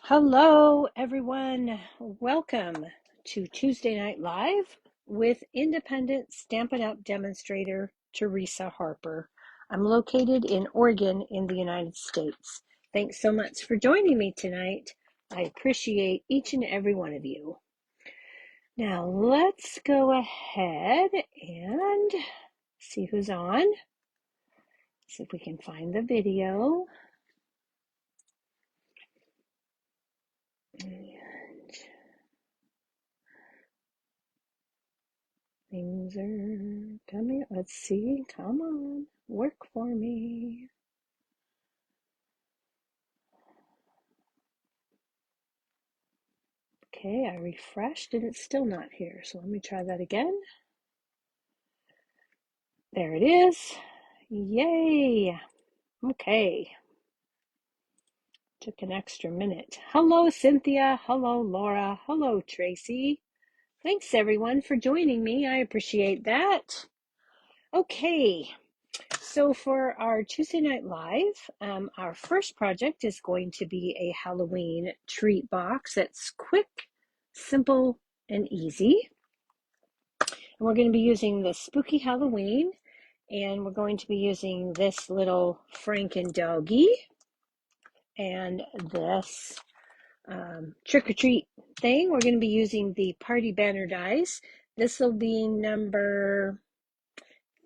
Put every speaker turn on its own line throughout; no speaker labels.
Hello, everyone. Welcome to Tuesday Night Live with independent Stampin' Up! Demonstrator Teresa Harper. I'm located in Oregon in the United States. Thanks so much for joining me tonight. I appreciate each and every one of you. Now, let's go ahead and see who's on. See if we can find the video. Things are coming. Let's see. Come on. Work for me. Okay, I refreshed and it's still not here. So let me try that again. There it is. Yay. Okay. Took an extra minute. Hello, Cynthia. Hello, Laura. Hello, Tracy. Thanks, everyone, for joining me. I appreciate that. Okay. So for our Tuesday Night Live, our first project is going to be a Halloween treat box that's quick, simple, and easy. And we're going to be using the Spooky Halloween, and we're going to be using this little Franken doggy and this trick-or-treat thing. We're going to be using the Party Banner dies. This will be number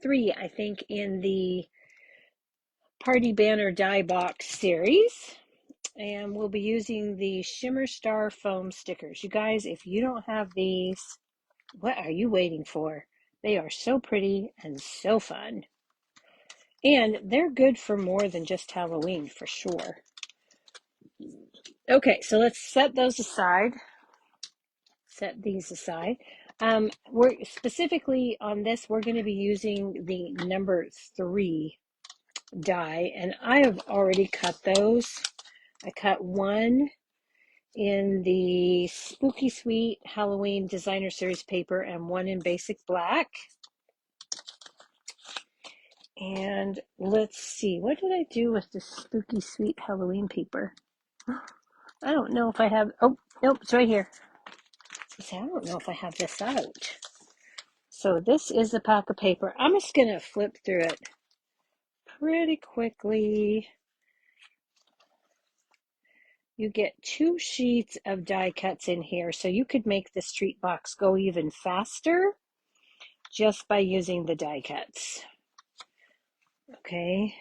3, I think, in the Party Banner die box series, and we'll be using the Shimmer Star foam stickers. You guys, if you don't have these, what are you waiting for? They are so pretty and so fun, and they're good for more than just Halloween for sure. Okay, so let's set those aside. Set these aside. We're specifically on this, we're going to be using the number 3 die, and I have already cut those. I cut one in the Spooky Sweet Halloween Designer Series paper and one in basic black. And let's see, what did I do with the Spooky Sweet Halloween paper? I don't know if I have, oh, nope, it's right here. I don't know if I have this out. So this is a pack of paper. I'm just going to flip through it pretty quickly. You get 2 sheets of die cuts in here, so you could make this treat box go even faster just by using the die cuts. Okay,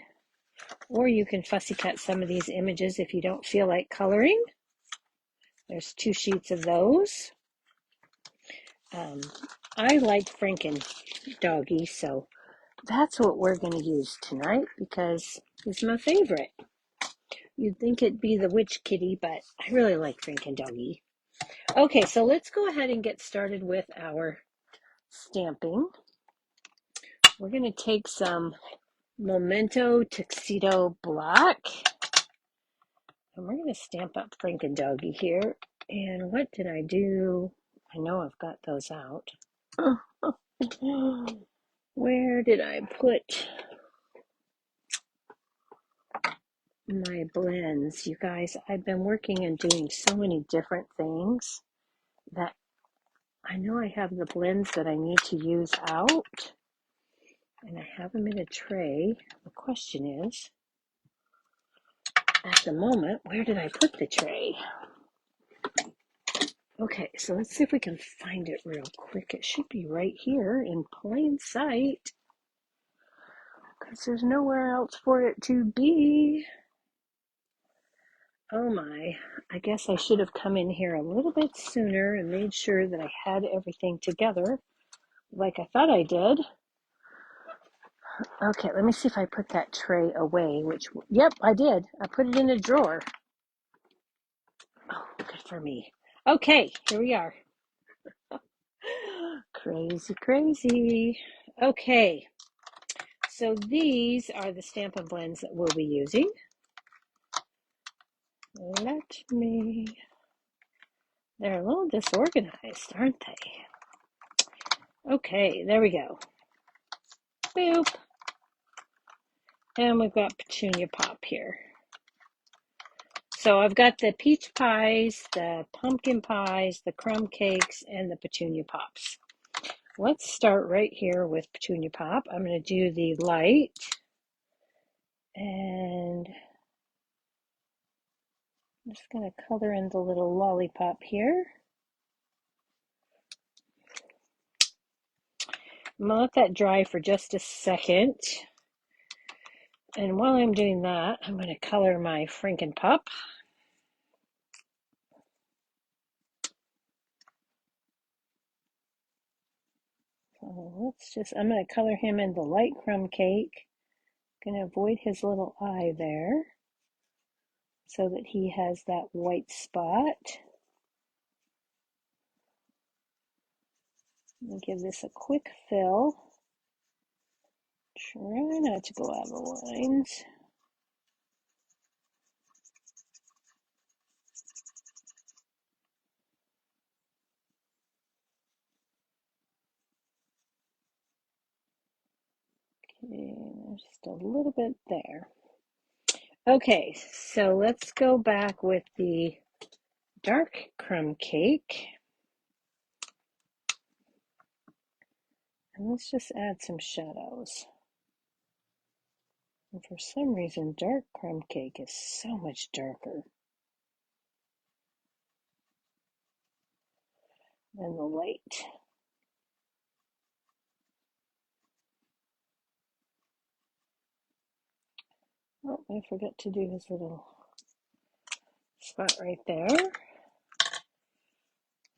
or you can fussy cut some of these images if you don't feel like coloring. There's 2 sheets of those. I like Franken doggy, so that's what we're going to use tonight because he's my favorite. You'd think it'd be the witch kitty, but I really like Franken doggy. Okay, so let's go ahead and get started with our stamping. We're going to take some Memento Tuxedo Black, and we're going to stamp up Franken doggy here. And what did I do? I know I've got those out. Where did I put my blends? You guys, I've been working and doing so many different things that I know I have the blends that I need to use out, and I have them in a tray. The question is, at the moment, where did I put the tray? Okay, so let's see if we can find it real quick. It should be right here in plain sight, because there's nowhere else for it to be. Oh my, I guess I should have come in here a little bit sooner and made sure that I had everything together like I thought I did. Okay, let me see if I put that tray away, yep, I did. I put it in a drawer. Oh, good for me. Okay, here we are. Crazy, crazy. Okay, so these are the Stampin' Blends that we'll be using. They're a little disorganized, aren't they? Okay, there we go. Boop. And we've got Petunia Pop here. So I've got the peach pies, the pumpkin pies, the crumb cakes, and the petunia pops. Let's start right here with petunia pop. I'm going to do the light, and I'm just going to color in the little lollipop here. I'm going to let that dry for just a second. And while I'm doing that, I'm going to color my Franken Pup. So I'm going to color him in the light crumb cake. I'm going to avoid his little eye there so that he has that white spot. I'm going to give this a quick fill. Try not to go out of the lines. Okay, just a little bit there. Okay, so let's go back with the dark crumb cake. And let's just add some shadows. And for some reason, dark crumb cake is so much darker than the light. Oh, I forgot to do his little spot right there.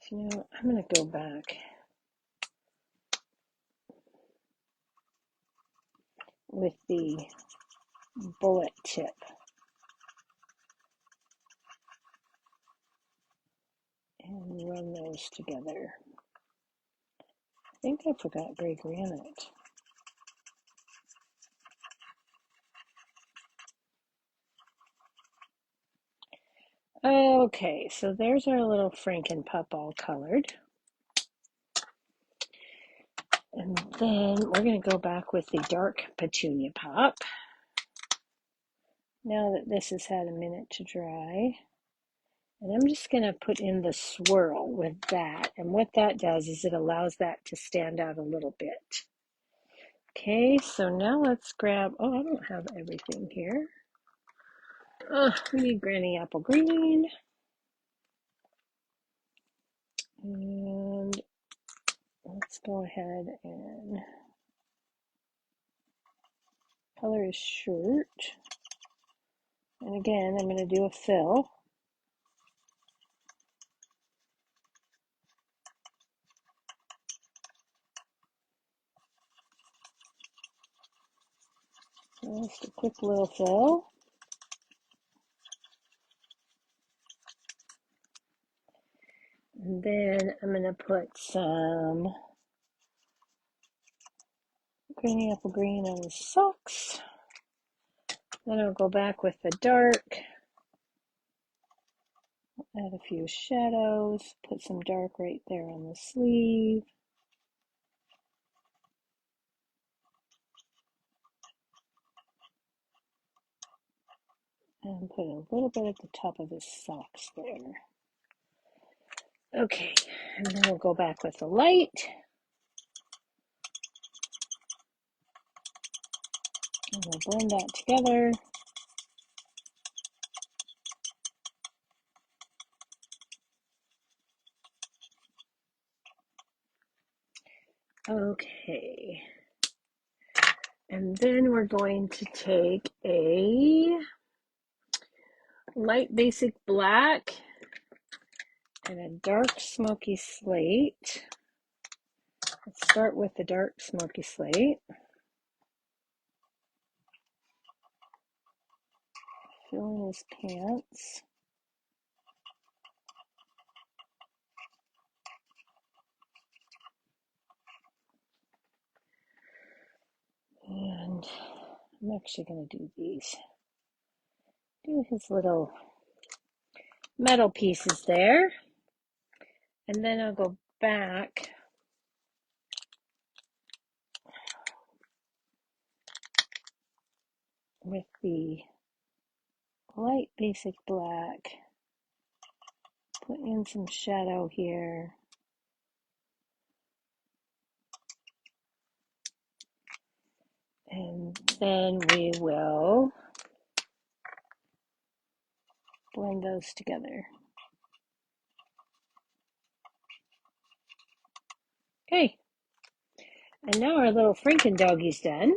So now I'm going to go back with the bullet tip. And run those together. I think I forgot gray granite. Okay, so there's our little Franken Pup all colored. And then we're going to go back with the dark petunia pop. Now that this has had a minute to dry. And I'm just going to put in the swirl with that. And what that does is it allows that to stand out a little bit. Okay, so now let's grab, oh, I don't have everything here. We need Granny Apple Green. And let's go ahead and color his shirt. And again, I'm going to do a fill. Just a quick little fill. And then I'm going to put some Granny Apple Green on his socks. Then I'll go back with the dark. Add a few shadows. Put some dark right there on the sleeve. And put a little bit at the top of his socks there. Okay, and then we'll go back with the light. And we'll blend that together. Okay. And then we're going to take a light basic black and a dark smoky slate. Let's start with the dark smoky slate. Fill in his pants. And I'm actually going to do these. Do his little metal pieces there. And then I'll go back with the light basic black. Put in some shadow here. And then we will blend those together. Okay, and now our little Franken doggy's done.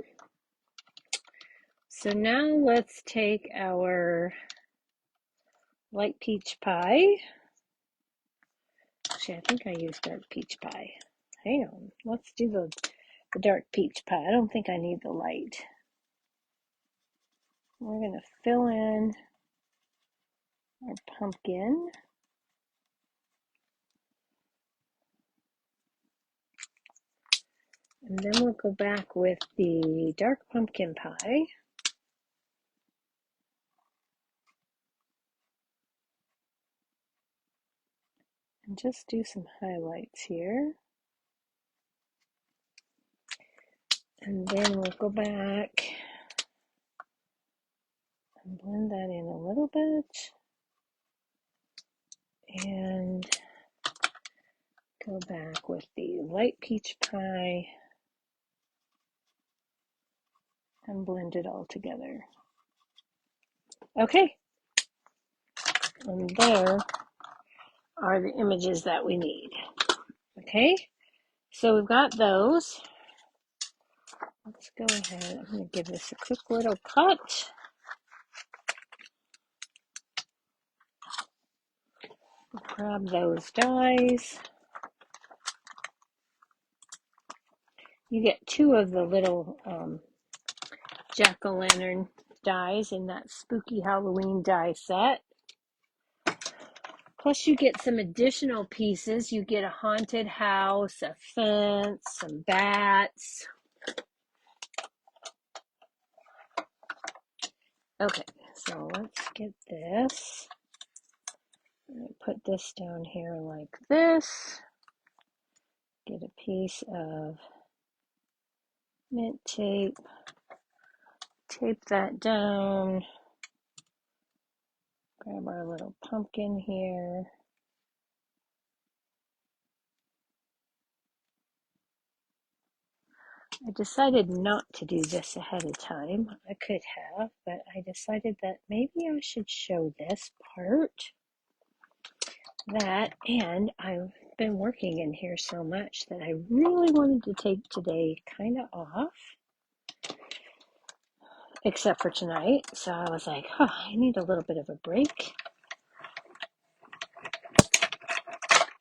So now let's take our light peach pie. Actually, I think I used dark peach pie. Hang on, let's do the dark peach pie. I don't think I need the light. We're going to fill in our pumpkin. And then we'll go back with the dark pumpkin pie. And just do some highlights here. And then we'll go back and blend that in a little bit. And go back with the light peach pie and blend it all together. Okay, and there are the images that we need. Okay, so we've got those. Let's go ahead, I'm going to give this a quick little cut. Grab those dies. You get 2 of the little jack-o'-lantern dies in that spooky Halloween die set. Plus you get some additional pieces. You get a haunted house, a fence, some bats. Okay, so let's get this. I'm going to put this down here like this. Get a piece of mint tape. Tape that down. Grab our little pumpkin here. I decided not to do this ahead of time. I could have, but I decided that maybe I should show this part. That, and I've been working in here so much that I really wanted to take today kind of off, except for tonight. So I was like, oh, I need a little bit of a break.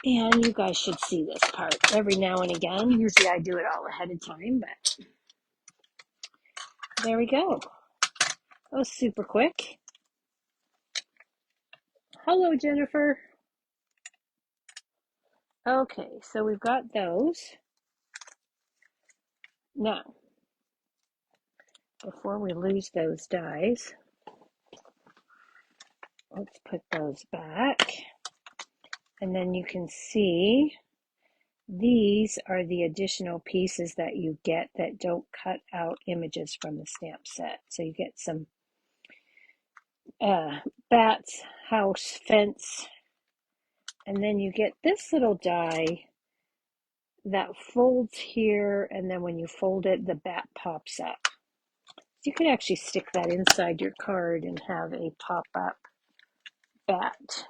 And you guys should see this part every now and again. Usually I do it all ahead of time, but there we go. That was super quick. Hello, Jennifer. Okay, so we've got those. Now, before we lose those dies, let's put those back. And then you can see these are the additional pieces that you get that don't cut out images from the stamp set. So you get some bats, house, fence, and then you get this little die that folds here, and then when you fold it, the bat pops up. So you could actually stick that inside your card and have a pop-up bat.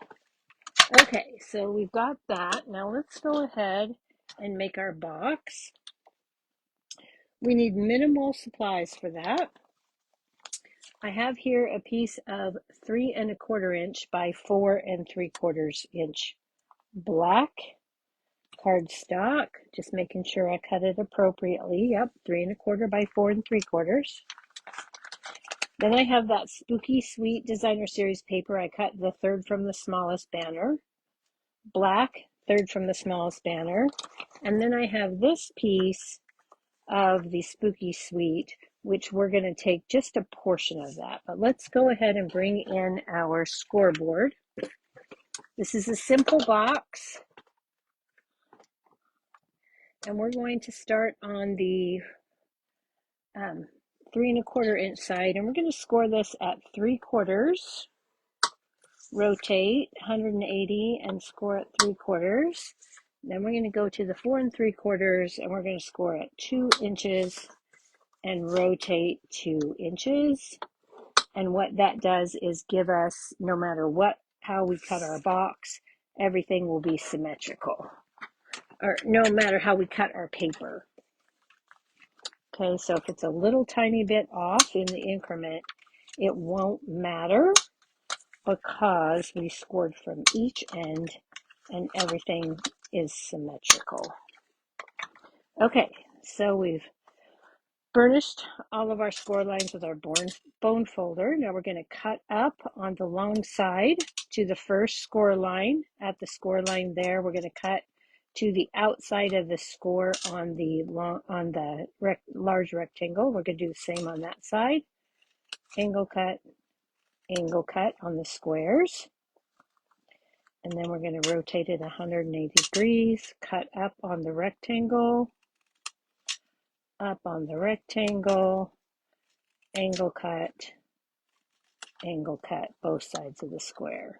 Okay, so we've got that. Now let's go ahead and make our box. We need minimal supplies for that. I have here a piece of 3 1/4 inch by 4 3/4 inch black cardstock, just making sure I cut it appropriately. Yep, 3 1/4 by 4 3/4. Then I have that Spooky Sweet Designer Series paper. I cut the 3rd from the smallest banner. Black, 3rd from the smallest banner. And then I have this piece of the Spooky Sweet, which we're going to take just a portion of that. But let's go ahead and bring in our scoreboard. This is a simple box. And we're going to start on the 3 1/4 inch side, and we're going to score this at 3/4. rotate 180 and score at 3/4. Then we're going to go to the 4 3/4 and we're going to score at 2 inches and rotate 2 inches. And what that does is give us, no matter how we cut our box, everything will be symmetrical. Or no matter how we cut our paper. Okay, so if it's a little tiny bit off in the increment, it won't matter because we scored from each end and everything is symmetrical. Okay, so we've burnished all of our score lines with our bone folder. Now we're going to cut up on the long side to the first score line. At the score line there, we're going to cut to the outside of the score on the large rectangle. We're going to do the same on that side. Angle cut on the squares. And then we're going to rotate it 180 degrees, cut up on the rectangle, up on the rectangle, angle cut, both sides of the square.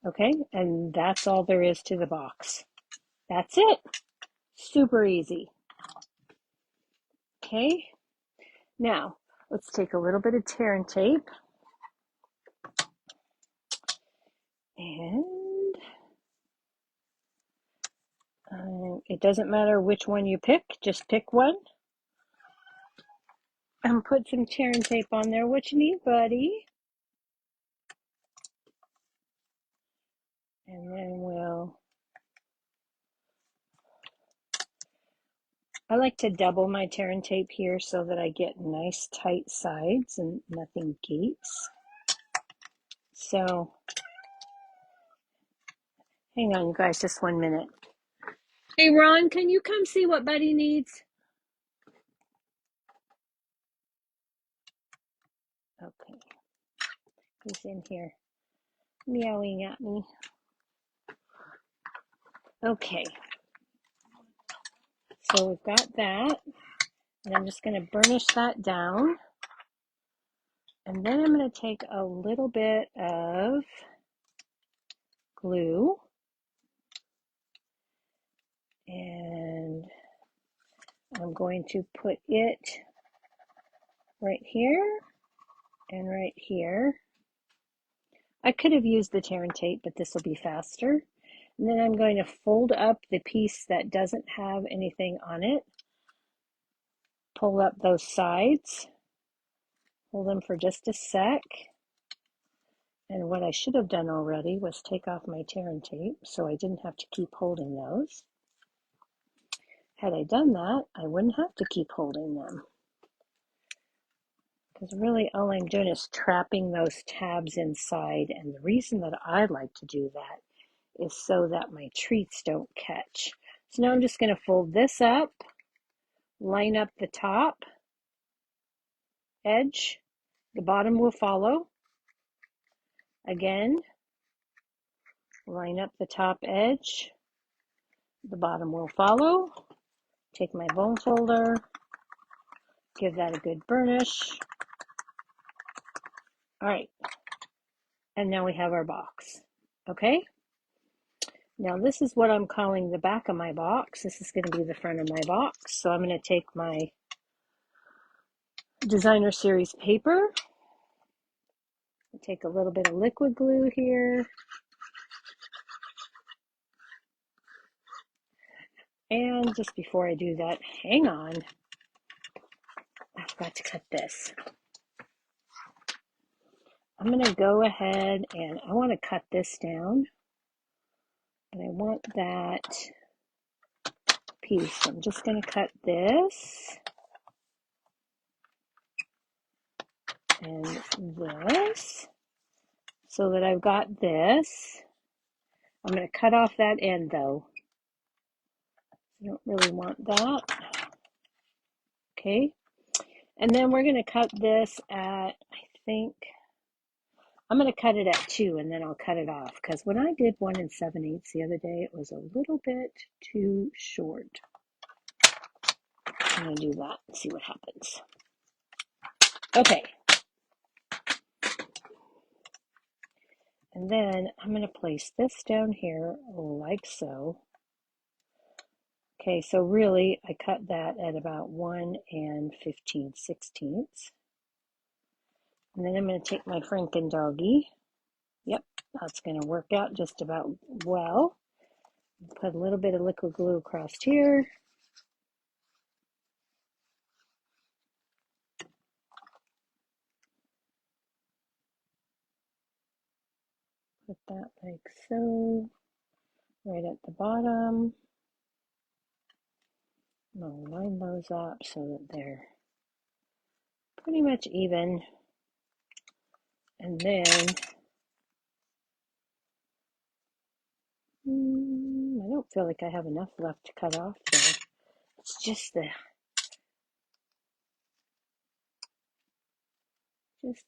Okay, and that's all there is to the box. That's it. Super easy. Okay, now let's take a little bit of tear and tape. And it doesn't matter which one you pick, just pick one. And put some tear and tape on there. What you need, buddy? And then I like to double my tear and tape here so that I get nice tight sides and nothing gapes. So, hang on, you guys, just 1 minute. Hey, Ron, can you come see what Buddy needs? Okay, he's in here meowing at me. Okay, so we've got that, and I'm just going to burnish that down. And then I'm going to take a little bit of glue and I'm going to put it right here and right here. I could have used the tear and tape, but this will be faster. And then I'm going to fold up the piece that doesn't have anything on it. Pull up those sides. Hold them for just a sec. And what I should have done already was take off my tear and tape so I didn't have to keep holding those. Had I done that, I wouldn't have to keep holding them. Because really all I'm doing is trapping those tabs inside. And the reason that I like to do that is so that my treats don't catch. So now I'm just going to fold this up, line up the top edge, the bottom will follow. Again, line up the top edge, the bottom will follow. Take my bone folder, give that a good burnish. All right, and now we have our box, okay? Now this is what I'm calling the back of my box. This is going to be the front of my box. So I'm going to take my designer series paper, take a little bit of liquid glue here, and just before I do that, hang on, I forgot to cut this. I'm going to go ahead and I want to cut this down, and I want that piece. I'm just going to cut this and this so that I've got this. I'm going to cut off that end though. I don't really want that. Okay. And then we're going to cut this at, I think, I'm going to cut it at 2 and then I'll cut it off. Because when I did 1 7/8 the other day, it was a little bit too short. I'm going to do that and see what happens. Okay. And then I'm going to place this down here like so. Okay, so really I cut that at about 1 15/16. And then I'm going to take my Franken doggy. Yep, that's going to work out just about well. Put a little bit of liquid glue across here. Put that like so, right at the bottom. I'll line those up so that they're pretty much even. And then I don't feel like I have enough left to cut off there. It's just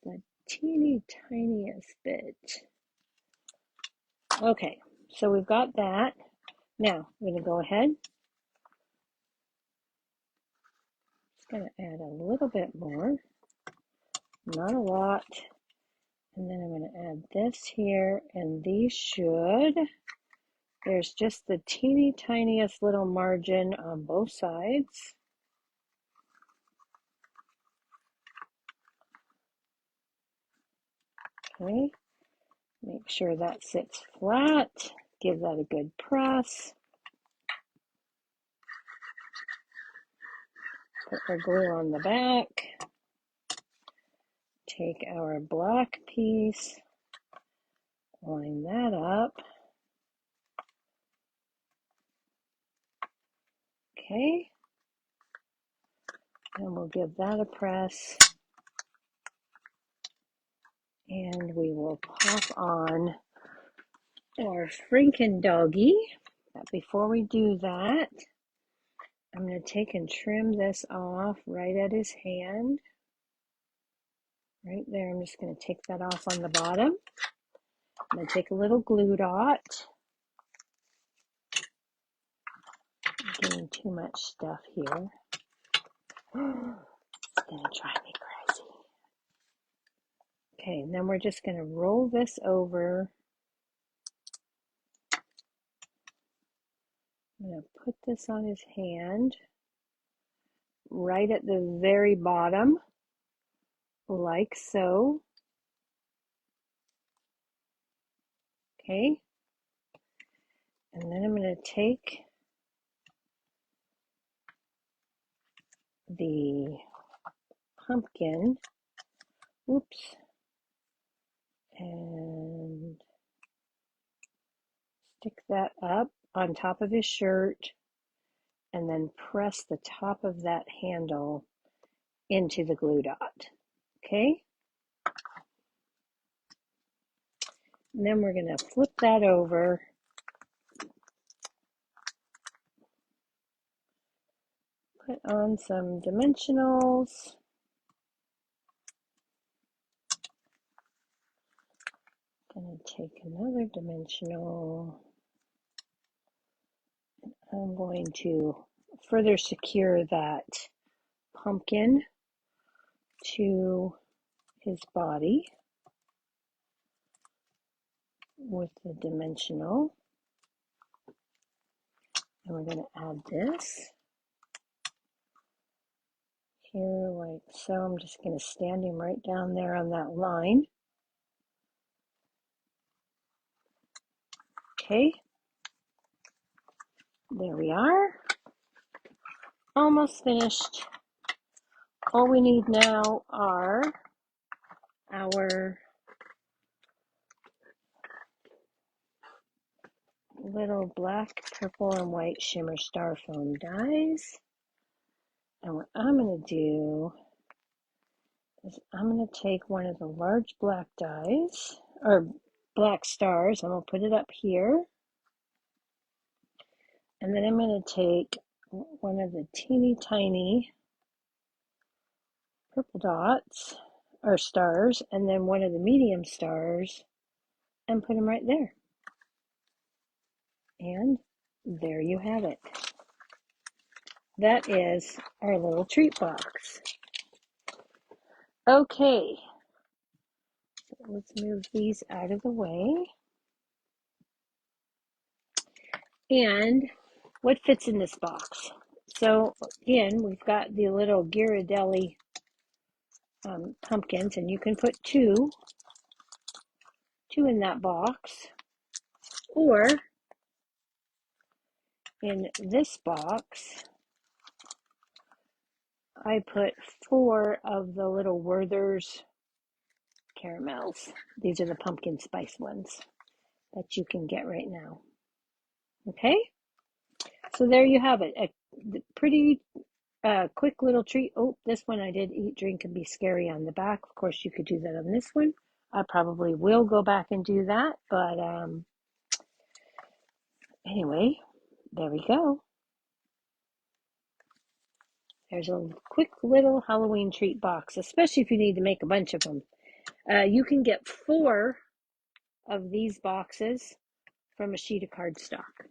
the teeny tiniest bit. Okay, so we've got that. Now I'm going to go ahead. Just going to add a little bit more, not a lot. And then I'm going to add this here, and these should, there's just the teeny tiniest little margin on both sides. Okay, make sure that sits flat, give that a good press. Put our glue on the back. Take our black piece, line that up. Okay, and we'll give that a press. And we will pop on our Franken doggy. But before we do that, I'm going to take and trim this off right at his hand. Right there, I'm just going to take that off on the bottom. I'm going to take a little glue dot. I'm getting too much stuff here. It's going to drive me crazy. Okay, and then we're just going to roll this over. I'm going to put this on his hand right at the very bottom, like so. Okay, and then I'm going to take the pumpkin, oops, and stick that up on top of his shirt, and then press the top of that handle into the glue dot. Okay, and then we're going to flip that over. Put on some dimensionals. Going to take another dimensional. I'm going to further secure that pumpkin to his body with the dimensional. And we're going to add this here like so. I'm just going to stand him right down there on that line. Okay, there we are. Almost finished. All we need now are our little black, purple, and white shimmer star foam dies. And what I'm going to do is I'm going to take one of the large black dies, or black stars, I'm going to put it up here. And then I'm going to take one of the teeny tiny purple dots, or stars, and then one of the medium stars, and put them right there. And there you have it. That is our little treat box. Okay, let's move these out of the way. And what fits in this box? So again, we've got the little Ghirardelli pumpkins, and you can put two in that box, or in this box, I put 4 of the little Werther's caramels. These are the pumpkin spice ones that you can get right now. Okay, so there you have it. A pretty quick little treat. Oh, this one I did eat, drink, and be scary on the back. Of course, you could do that on this one. I probably will go back and do that, but anyway, there we go. There's a quick little Halloween treat box, especially if you need to make a bunch of them. You can get 4 of these boxes from a sheet of cardstock.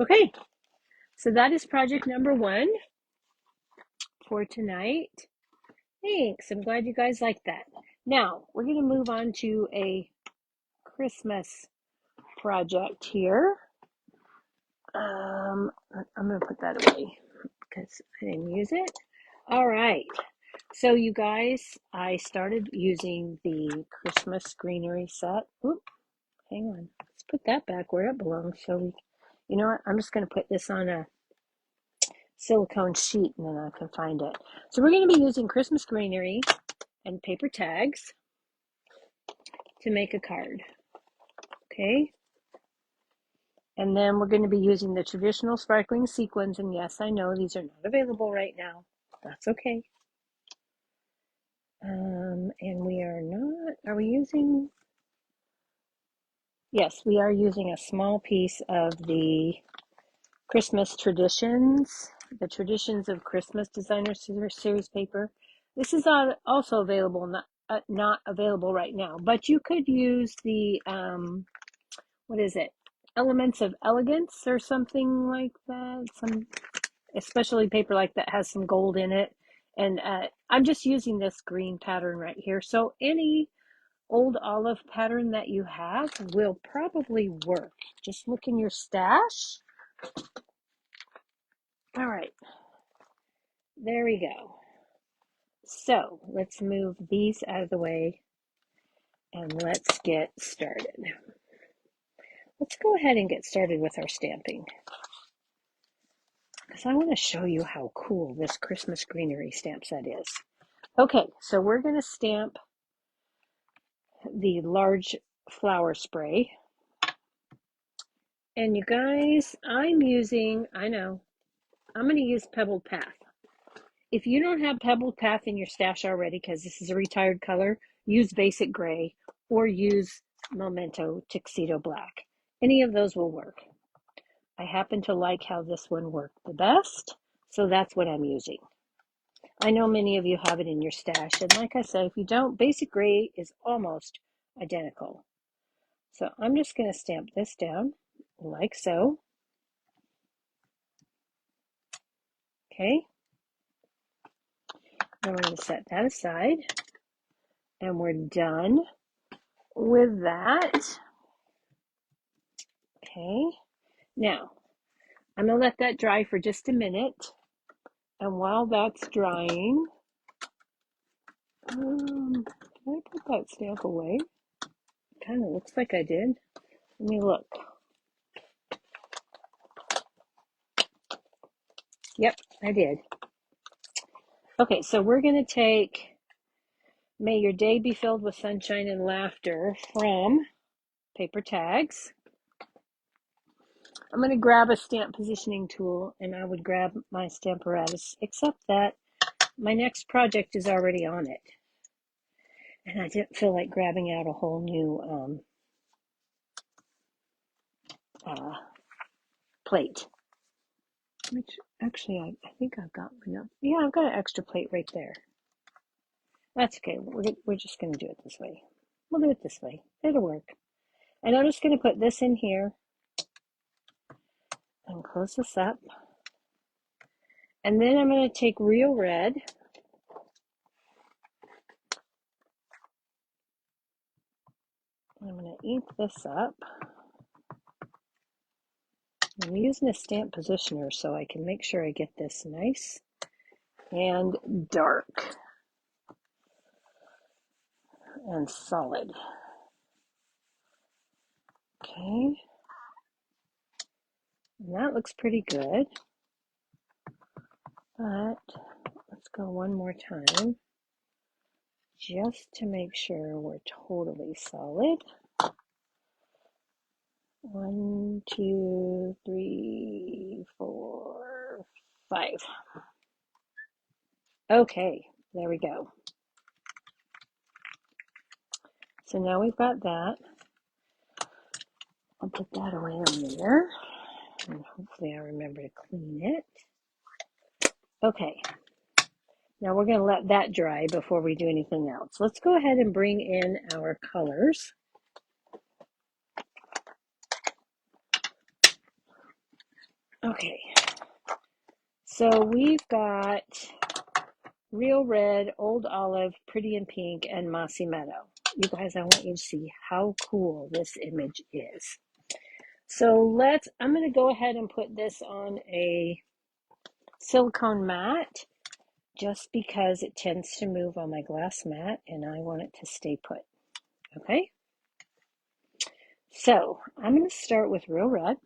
Okay, so that is project number 1 for tonight. Thanks, I'm glad you guys like that. Now, we're going to move on to a Christmas project here. I'm going to put that away because I didn't use it. All right. So you guys, I started using the Christmas greenery set. Oop, hang on. Let's put that back where it belongs. You know what? I'm just going to put this on a silicone sheet and then I can find it. So we're going to be using Christmas greenery and paper tags to make a card. Okay. And then we're going to be using the traditional sparkling sequins. And yes, I know these are not available right now. That's okay. And we are not, are we using? Yes, we are using a small piece of the Christmas Traditions, the Traditions of Christmas Designer Series paper. This is also available, not available right now, but you could use the, what is it? Elements of Elegance or something like that. Especially paper like that has some gold in it. And I'm just using this green pattern right here. So any old olive pattern that you have will probably work. Just look in your stash. All right, there we go. So let's move these out of the way and let's get started. Let's go ahead and get started with our stamping because I want to show you how cool this Christmas greenery stamp set is. Okay, so we're going to stamp the large flower spray. And you guys, I'm going to use Pebbled Path. If you don't have Pebbled Path in your stash already, because this is a retired color, use Basic Gray or use Memento Tuxedo Black. Any of those will work. I happen to like how this one worked the best, so that's what I'm using. I know many of you have it in your stash, and like I said, if you don't, Basic Gray is almost identical. So I'm just going to stamp this down like so. Okay. Then we're going to set that aside, and we're done with that. Okay. Now, I'm going to let that dry for just a minute. And while that's drying, can I put that stamp away? Kind of looks like I did. Let me look. Yep, I did. Okay, so we're going to take May Your Day Be Filled with Sunshine and Laughter from Paper Tags. I'm going to grab a stamp positioning tool, and I would grab my Stamparatus, except that my next project is already on it. And I didn't feel like grabbing out a whole new plate. Which, actually, I think I've got one up. Yeah, I've got an extra plate right there. That's okay. We're just going to do it this way. We'll do it this way. It'll work. And I'm just going to put this in here and close this up. And then I'm going to take Real Red I'm going to ink this up. I'm using a stamp positioner so I can make sure I get this nice and dark and solid. Okay, and that looks pretty good, but let's go one more time just to make sure we're totally solid. 1, 2, 3, 4, 5. Okay, there we go. So now we've got that. I'll put that away on there, and hopefully I remember to clean it. Okay, now we're going to let that dry before we do anything else. Let's go ahead and bring in our colors. Okay, so we've got Real Red, Old Olive, Pretty in Pink, and Mossy Meadow. You guys, I want you to see how cool this image is. So I'm going to go ahead and put this on a silicone mat just because it tends to move on my glass mat and I want it to stay put. Okay? So I'm going to start with Real Red.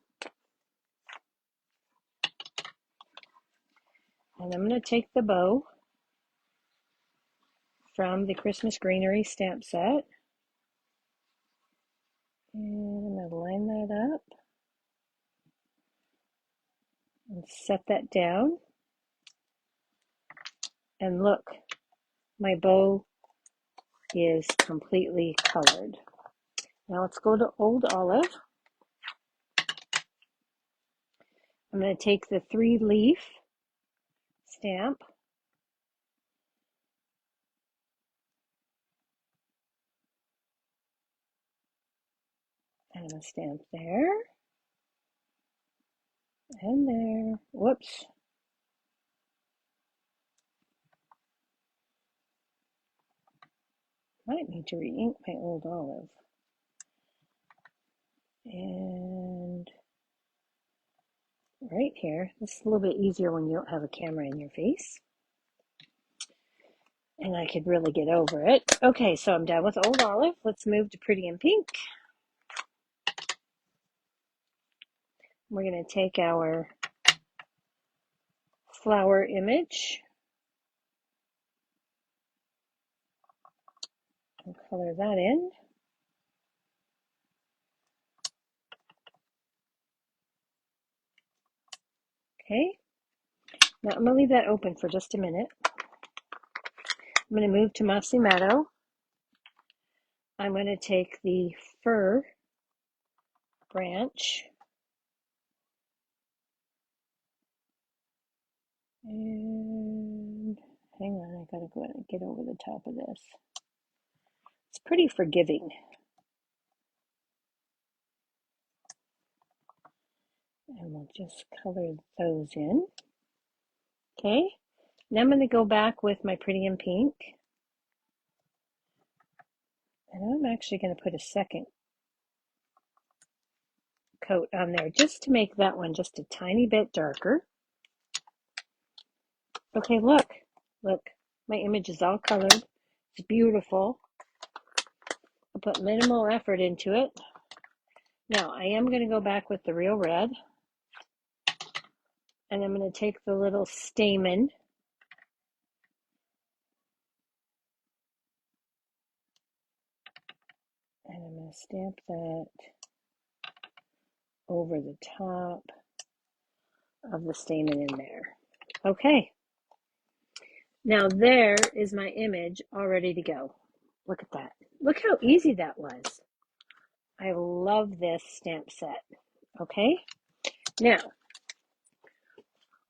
And I'm going to take the bow from the Christmas Greenery stamp set. And I'm going to line that up and set that down. And look, my bow is completely colored. Now let's go to Old Olive. I'm going to take the 3-leaf stamp and I'm going to stamp there and there. Whoops. Might need to re-ink my Old Olive. And right here, this is a little bit easier when you don't have a camera in your face. And I could really get over it. Okay, so I'm done with Old Olive. Let's move to Pretty in Pink. We're going to take our flower image and color that in. Okay, now I'm going to leave that open for just a minute. I'm going to move to Mossy Meadow. I'm going to take the fir branch and hang on, I gotta go ahead and get over the top of this. It's pretty forgiving. And we'll just color those in. Okay, now I'm going to go back with my Pretty in Pink. And I'm actually going to put a second coat on there just to make that one just a tiny bit darker. Okay, look, my image is all colored. It's beautiful. I put minimal effort into it. Now I am going to go back with the Real Red. And I'm going to take the little stamen and I'm going to stamp that over the top of the stamen in there. Okay. Now there is my image all ready to go. Look at that. Look how easy that was. I love this stamp set. Okay. Now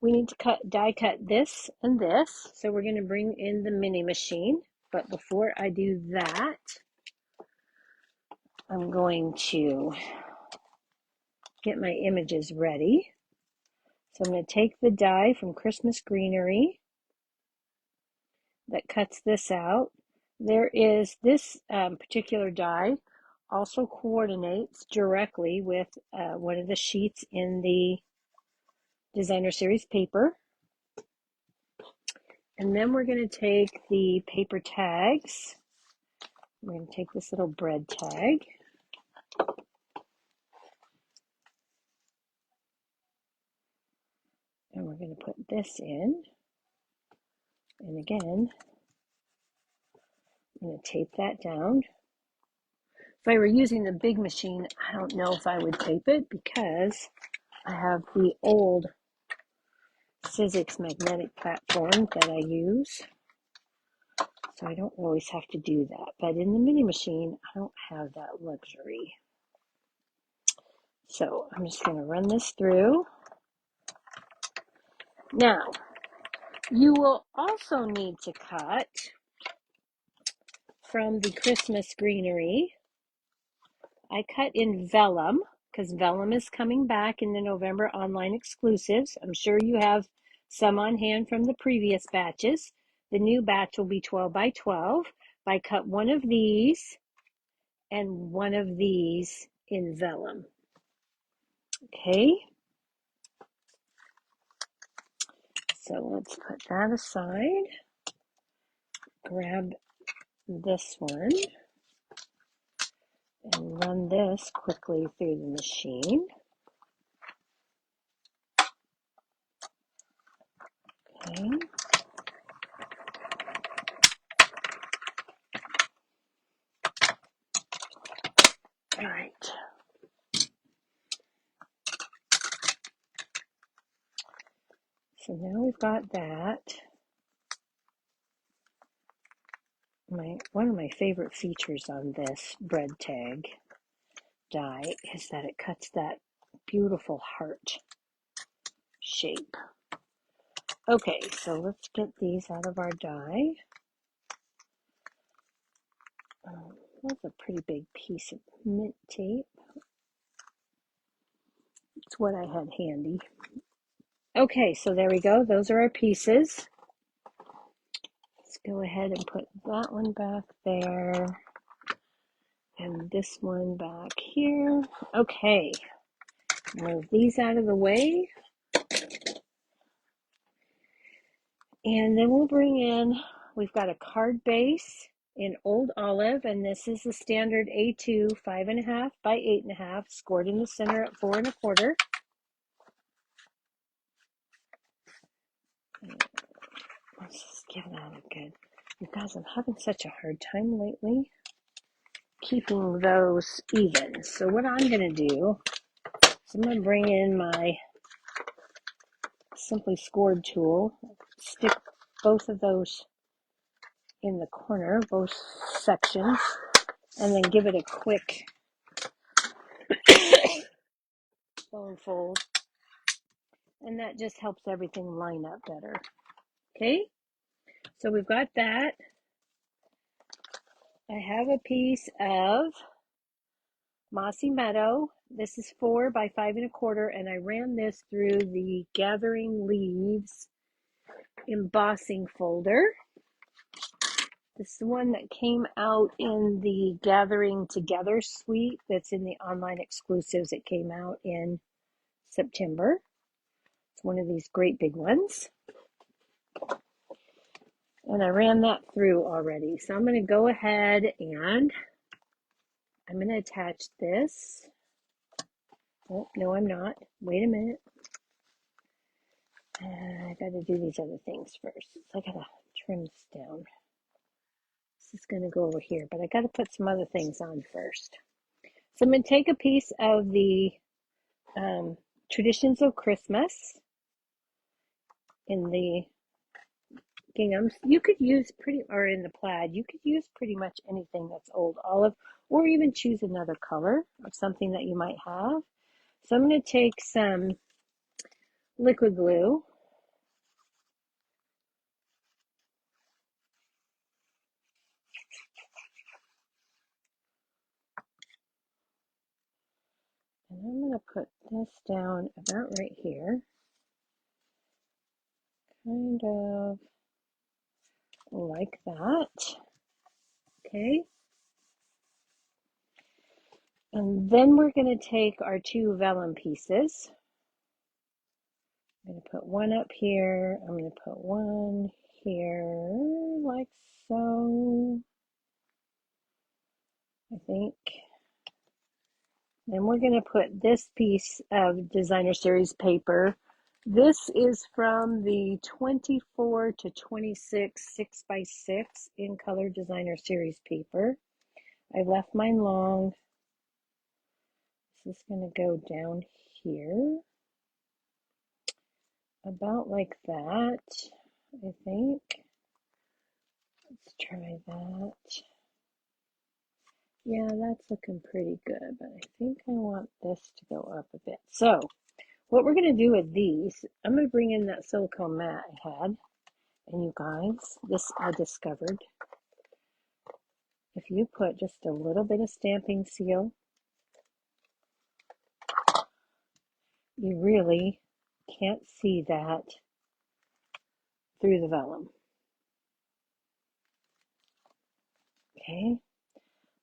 we need to die cut this and this. So we're going to bring in the mini machine. But before I do that, I'm going to get my images ready. So I'm going to take the die from Christmas Greenery that cuts this out. There is this particular die also coordinates directly with one of the sheets in the designer series paper. And then we're going to take the paper tags. We're going to take this little bread tag. And we're going to put this in. And again, I'm going to tape that down. If I were using the big machine, I don't know if I would tape it because I have the old Sizzix magnetic platform that I use. So I don't always have to do that. But in the mini machine, I don't have that luxury. So I'm just going to run this through. Now, you will also need to cut from the Christmas greenery. I cut in vellum because vellum is coming back in the November online exclusives. I'm sure you have some on hand from the previous batches. The new batch will be 12 by 12. I cut one of these and one of these in vellum. Okay, so let's put that aside. Grab this one and run this quickly through the machine. Okay. All right. So now we've got that. One of my favorite features on this bread tag die is that it cuts that beautiful heart shape. Okay, so let's get these out of our die. That's a pretty big piece of mint tape. It's what I had handy. Okay, so there we go. Those are our pieces. Let's go ahead and put that one back there. And this one back here. Okay, move these out of the way. And then we'll bring in, we've got a card base in Old Olive, and this is the standard A2 5.5 by 8.5, scored in the center at 4 1/4. Let's just give that a good. You guys, I'm having such a hard time lately keeping those even. So what I'm going to do is I'm going to bring in my Simply Scored tool, stick both of those in the corner, both sections, and then give it a quick bone fold, and that just helps everything line up better. Okay, so we've got that. I have a piece of Mossy Meadow. This is 4 by 5 1/4, and I ran this through the Gathering Leaves embossing folder. This is the one that came out in the Gathering Together suite that's in the online exclusives. It came out in September. It's one of these great big ones. And I ran that through already. So I'm going to go ahead and I'm going to attach this. Oh, no, I'm not. Wait a minute. I got to do these other things first. So I got to trim this down. This is going to go over here, but I got to put some other things on first. So I'm going to take a piece of the Traditions of Christmas in the ginghams. You could use or in the plaid, you could use pretty much anything that's Old Olive, or even choose another color of something that you might have. So I'm going to take some liquid glue. And I'm going to put this down about right here. Kind of like that. Okay. And then we're going to take our two vellum pieces. I'm going to put one up here. I'm going to put one here, like so, I think. Then we're going to put this piece of designer series paper. This is from the 24 to 26 6x6 in color designer series paper. I left mine long. This is going to go down here, about like that, I think. Let's try that. Yeah, that's looking pretty good, but I think I want this to go up a bit. So what we're going to do with these, I'm going to bring in that silicone mat I had. And you guys, this I discovered. If you put just a little bit of stamping seal, you really can't see that through the vellum. Okay,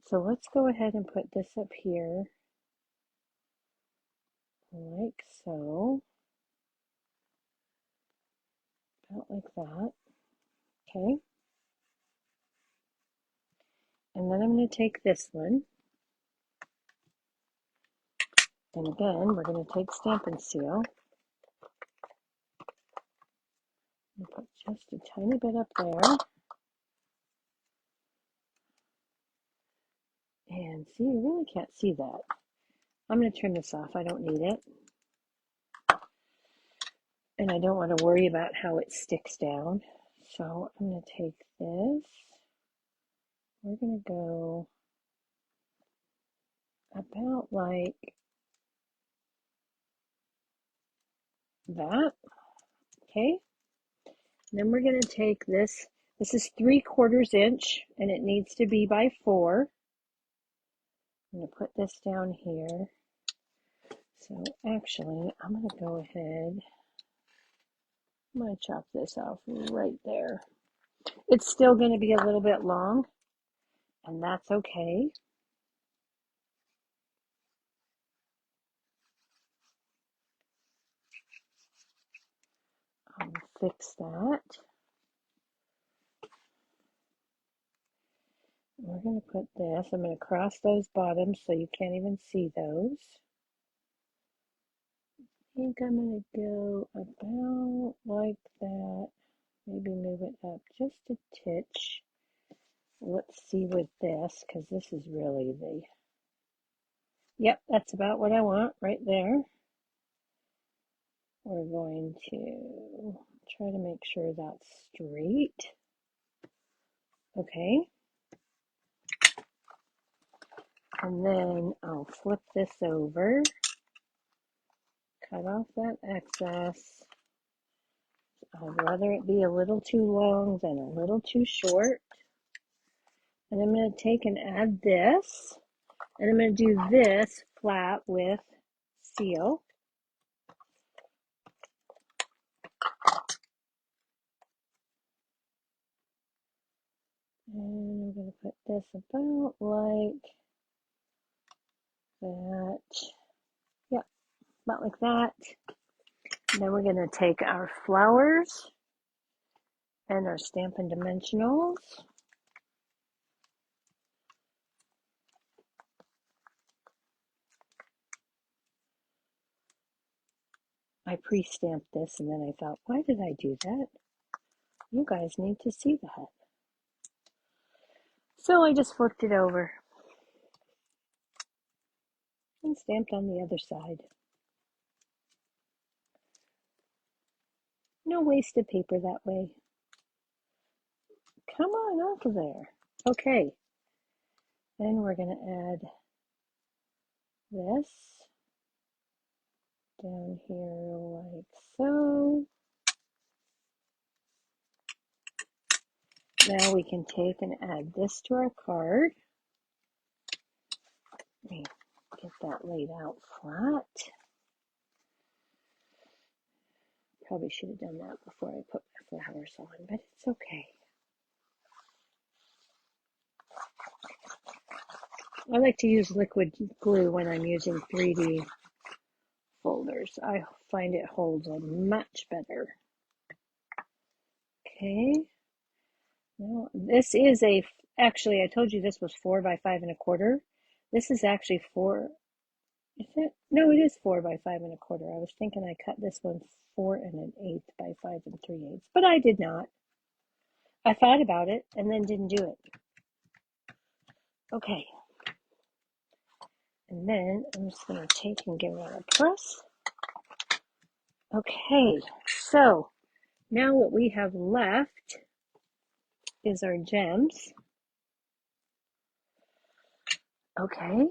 so let's go ahead and put this up here, like so, about like that. Okay, and then I'm going to take this one, and again, we're going to take stamping seal, and put just a tiny bit up there. And see, you really can't see that. I'm going to trim this off. I don't need it. And I don't want to worry about how it sticks down. So I'm going to take this. We're going to go about like that. Okay. And then we're going to take this. This is 3/4 inch and it needs to be by 4. I'm going to put this down here. So actually, I'm going to go ahead. I'm going to chop this off right there. It's still going to be a little bit long, and that's okay. I'll fix that. We're going to put this. I'm going to cross those bottoms so you can't even see those. I think I'm going to go about like that. Maybe move it up just a titch. Let's see with this, because this is really the... Yep, that's about what I want right there. We're going to try to make sure that's straight. Okay. And then I'll flip this over, cut off that excess. I'd rather it be a little too long than a little too short. And I'm going to take and add this. And I'm going to do this flat with seal. And I'm going to put this about like that. Yep, about like that. And then we're going to take our flowers and our Stampin' Dimensionals. I pre-stamped this and then I thought, why did I do that? You guys need to see that. So I just flipped it over and stamped on the other side. No wasted paper that way. Come on off of there. Okay. Then we're going to add this down here like so. Now we can take and add this to our card. Let me get that laid out flat. Probably should have done that before I put my flowers on, but it's okay. I like to use liquid glue when I'm using 3D folders. I find it holds a much better. Okay. Now, this is actually, I told you this was 4 by 5 1/4. This is actually 4, is it? No, it is 4 by 5 1/4. I was thinking I cut this one 4 1/8 by 5 3/8, but I did not. I thought about it and then didn't do it. Okay. And then I'm just going to take and give it a press. Okay, so now what we have left is our gems. Okay,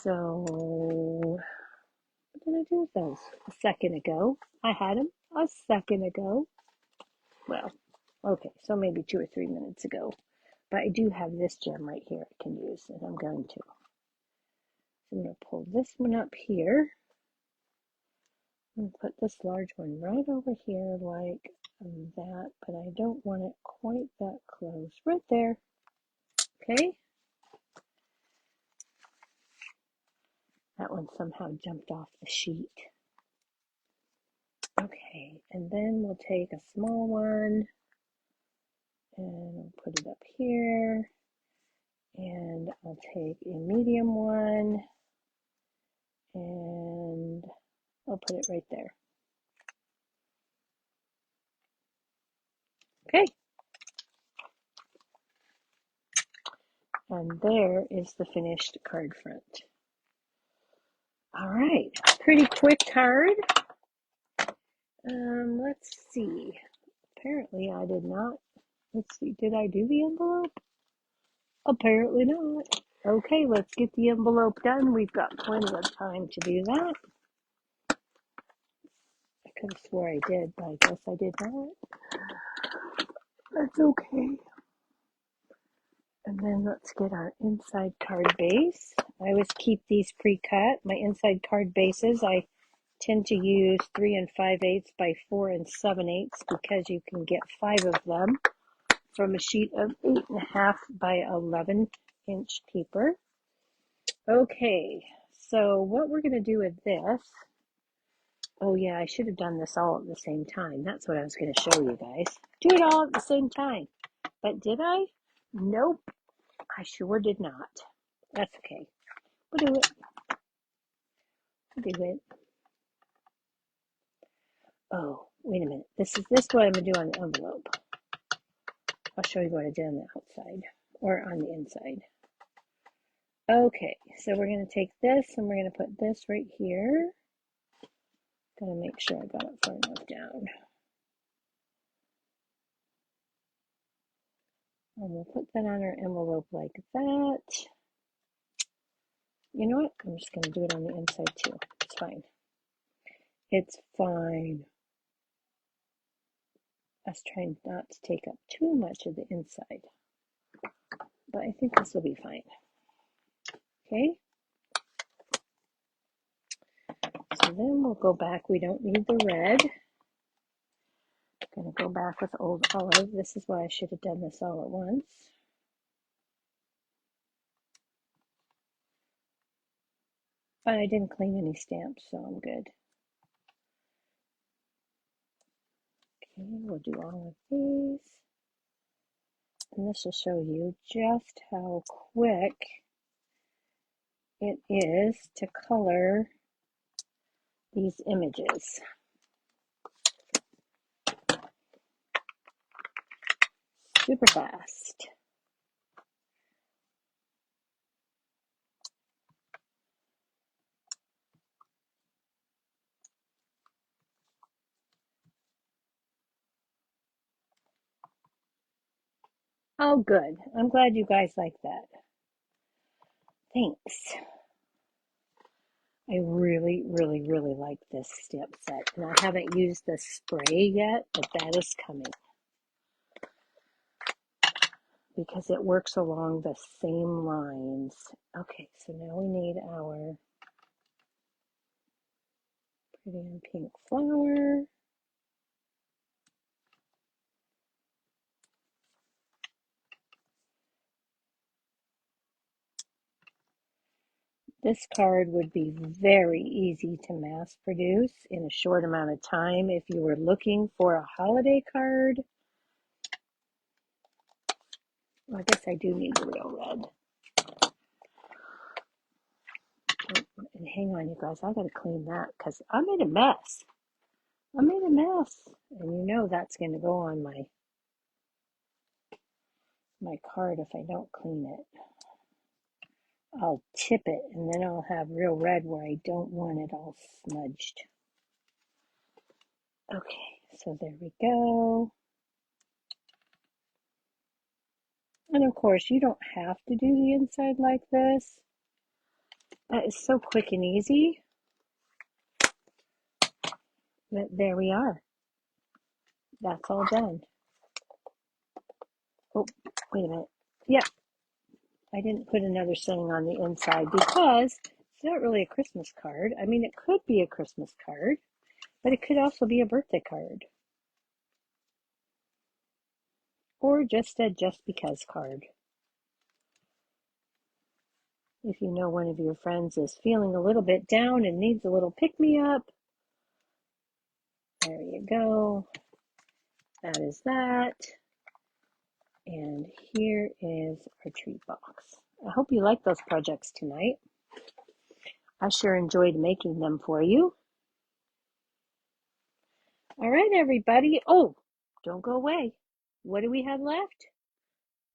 so what did I do with those a second ago? I had them a second ago. Well, okay, so maybe 2 or 3 minutes ago. But I do have this gem right here I can use, and I'm going to. I'm going to pull this one up here and put this large one right over here like that, but I don't want it quite that close. Right there. Okay. That one somehow jumped off the sheet. Okay, and then we'll take a small one and we'll put it up here. And I'll take a medium one and I'll put it right there. Okay. And there is the finished card front. All right, pretty quick card. Let's see. Apparently I did not. Let's see, did I do the envelope? Apparently not. Okay, let's get the envelope done. We've got plenty of time to do that. I could have swore I did, but I guess I did not. That's okay. And then let's get our inside card base. I always keep these pre-cut. My inside card bases, I tend to use 3 5/8 by 4 7/8 because you can get 5 of them from a sheet of 8.5 by 11-inch paper. Okay, so what we're going to do with this, oh yeah, I should have done this all at the same time. That's what I was going to show you guys. Do it all at the same time. But did I? Nope, I sure did not. That's okay. We'll do it. We'll do it. Oh, wait a minute. This is what I'm going to do on the envelope. I'll show you what I did on the outside or on the inside. Okay, so we're going to take this and we're going to put this right here. Gotta make sure I got it far enough down. And we'll put that on our envelope like that. You know what? I'm just going to do it on the inside too. It's fine. It's fine. I was trying not to take up too much of the inside. But I think this will be fine. Okay. So then we'll go back. We don't need the red. I'm going to go back with Old Olive. This is why I should have done this all at once. But I didn't clean any stamps, so I'm good. Okay, we'll do all of these. And this will show you just how quick it is to color these images. Super fast. Oh, good. I'm glad you guys like that. Thanks. I really, really, really like this stamp set. And I haven't used the spray yet, but that is coming. Because it works along the same lines. Okay, so now we need our pretty and pink flower. This card would be very easy to mass produce in a short amount of time if you were looking for a holiday card. Well, I guess I do need the real red. Oh, and hang on, you guys, I gotta clean that because I made a mess. I made a mess. And you know that's gonna go on my card if I don't clean it. I'll tip it and then I'll have real red where I don't want it all smudged. Okay, so there we go. And of course, you don't have to do the inside like this. That is so quick and easy. But there we are. That's all done. Oh, wait a minute. Yep, I didn't put another saying on the inside because it's not really a Christmas card. I mean, it could be a Christmas card, but it could also be a birthday card. Or just a just because card. If you know one of your friends is feeling a little bit down and needs a little pick-me-up, there you go. That is that. And here is our treat box. I hope you like those projects tonight. I sure enjoyed making them for you. All right, everybody. Oh, don't go away. What do we have left?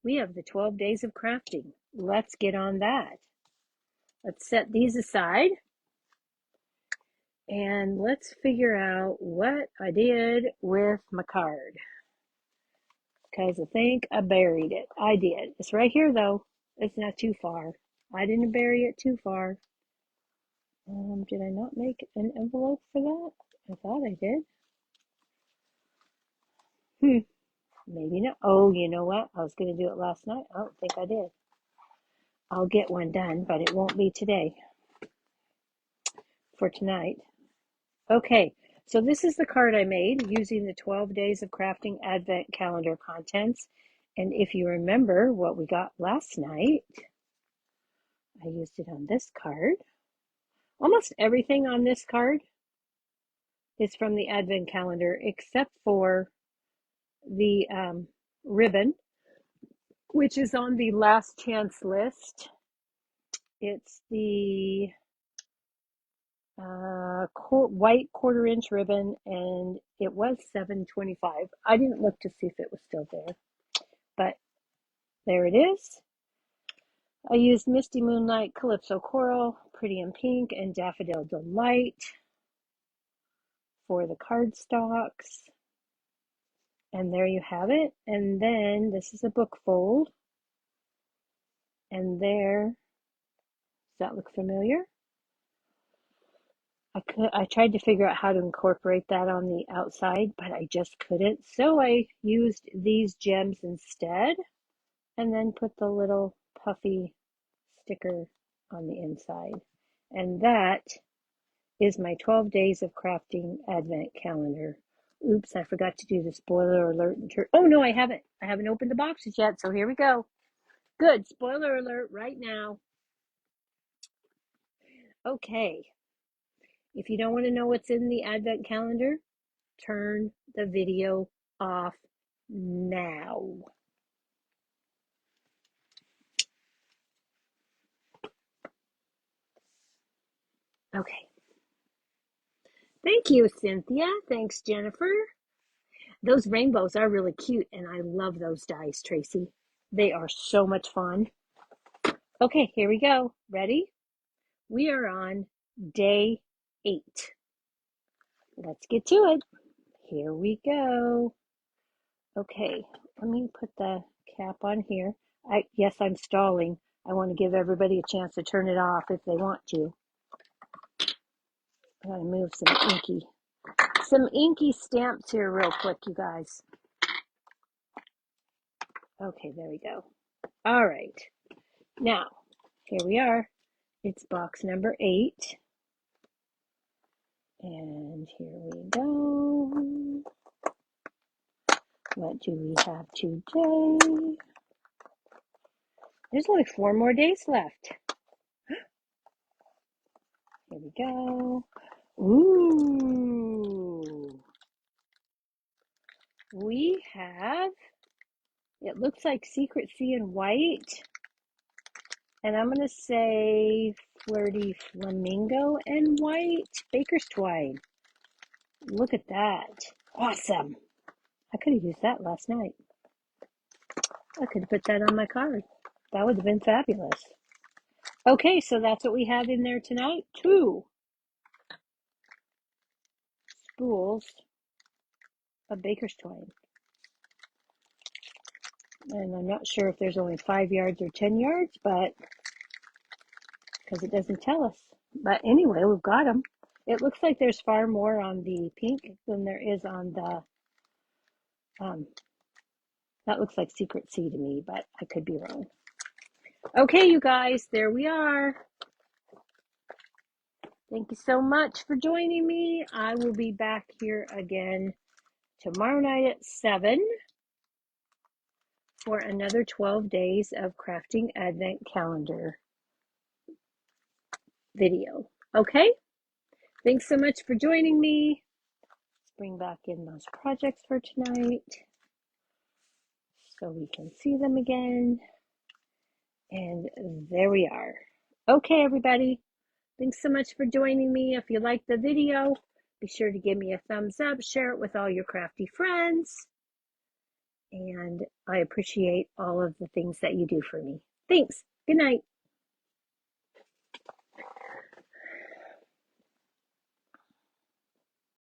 We have the 12 days of crafting. Let's get on that. Let's set these aside. And let's figure out what I did with my card. Because I think I buried it. I did. It's right here, though. It's not too far. I didn't bury it too far. Did I not make an envelope for that? I thought I did. Maybe not. Oh, you know what? I was going to do it last night. I don't think I did. I'll get one done, but it won't be today. For tonight. Okay, so this is the card I made using the 12 Days of Crafting Advent Calendar contents. And if you remember what we got last night, I used it on this card. Almost everything on this card is from the Advent calendar except for the ribbon, which is on the last chance list. It's the white 1/4 inch ribbon, and it was $7.25. I didn't look to see if it was still there, but there it is. I used Misty Moonlight, Calypso Coral, Pretty in Pink, and Daffodil Delight for the cardstocks. And there you have it. And then this is a book fold. And there, does that look familiar? I tried to figure out how to incorporate that on the outside, but I just couldn't. So I used these gems instead, and then put the little puffy sticker on the inside. And that is my 12 Days of Crafting Advent Calendar. Oops, I forgot to do the spoiler alert. Oh, no, I haven't. I haven't opened the boxes yet, so here we go. Good, spoiler alert right now. Okay, if you don't want to know what's in the Advent Calendar, turn the video off now. Okay. Thank you, Cynthia. Thanks, Jennifer. Those rainbows are really cute, and I love those dies, Tracy. They are so much fun. Okay, here we go. Ready? We are on day 8. Let's get to it. Here we go. Okay, let me put the cap on here. Yes, I'm stalling. I want to give everybody a chance to turn it off if they want to. I gotta move some inky stamps here real quick, you guys. Okay, there we go. All right, now here we are. It's box number 8, and here we go. What do we have today? There's only 4 more days left. Here we go. Ooh. We have, it looks like Secret Sea in white. And I'm going to say Flirty Flamingo in white. Baker's Twine. Look at that. Awesome. I could have used that last night. I could have put that on my card. That would have been fabulous. Okay, so that's what we have in there tonight. 2 spools of Baker's Twine. And I'm not sure if there's only 5 yards or 10 yards, but because it doesn't tell us. But anyway, we've got them. It looks like there's far more on the pink than there is on the, that looks like Secret Sea to me, but I could be wrong. Okay, you guys, there we are. Thank you so much for joining me. I will be back here again tomorrow night at 7 for another 12 days of crafting Advent calendar video. Okay? Thanks so much for joining me. Let's bring back in those projects for tonight so we can see them again. And there we are. Okay, everybody. Thanks so much for joining me. If you liked the video, be sure to give me a thumbs up, share it with all your crafty friends. And I appreciate all of the things that you do for me. Thanks. Good night.